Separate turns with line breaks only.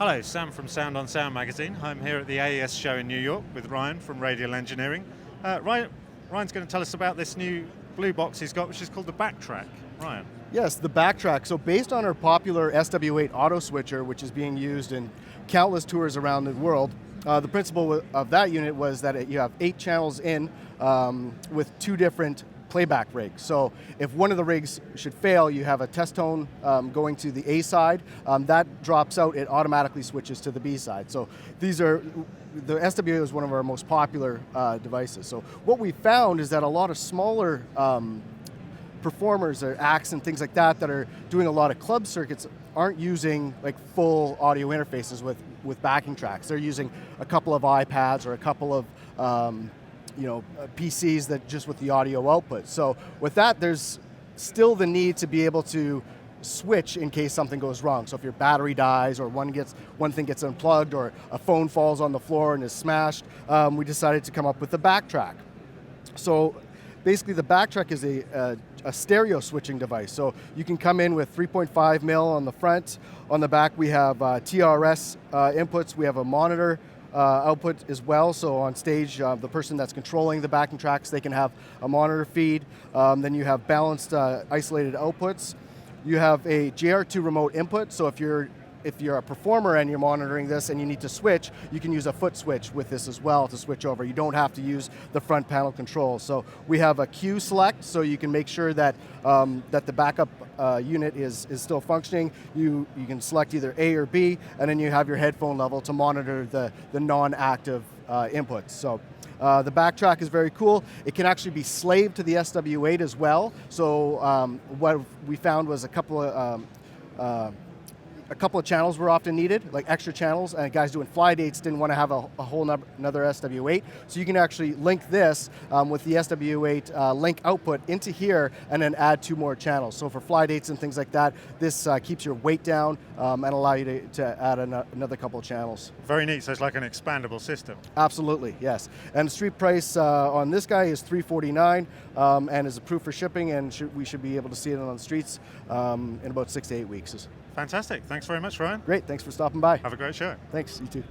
Hello, Sam from Sound on Sound magazine. I'm here at the AES show in New York with Ryan from Radial Engineering. Ryan's going to tell us about this new blue box he's got, which is called the Backtrack. Ryan.
Yes, the Backtrack. So based on our popular SW8 auto switcher, which is being used in countless tours around the world, the principle of that unit was that you have 8 channels in with 2 different playback rigs. So if one of the rigs should fail, you have a test tone going to the A side. That drops out, it automatically switches to the B side. So the SW8 is one of our most popular devices. So what we found is that a lot of smaller performers or acts and things like that are doing a lot of club circuits aren't using like full audio interfaces with backing tracks. They're using a couple of iPads or a couple of PCs that just with the audio output. So with that, there's still the need to be able to switch in case something goes wrong. So if your battery dies or one thing gets unplugged or a phone falls on the floor and is smashed, we decided to come up with the Backtrack. So basically the Backtrack is a stereo switching device. So you can come in with 3.5 mil on the front. On the back we have TRS inputs, we have a monitor output as well, so on stage, the person that's controlling the backing tracks, they can have a monitor feed. Then you have balanced isolated outputs. You have a JR2 remote input, so if you're a performer and you're monitoring this and you need to switch, you can use a foot switch with this as well to switch over. You don't have to use the front panel control. So we have a Q select, so you can make sure that that the backup unit is still functioning. You can select either A or B, and then you have your headphone level to monitor the non-active inputs. So the Backtrack is very cool. It can actually be slaved to the SW8 as well. So what we found was a couple of channels were often needed, like extra channels, and guys doing fly dates didn't want to have a whole another SW8. So you can actually link this with the SW8 link output into here and then add 2 more channels. So for fly dates and things like that, this keeps your weight down and allow you to add another couple of channels.
Very neat, so it's like an expandable system.
Absolutely, yes. And the street price on this guy is $349 and is approved for shipping, and we should be able to see it on the streets in about 6 to 8 weeks.
Fantastic. Thanks very much, Ryan.
Great, thanks for stopping by.
Have a great show.
Thanks, you too.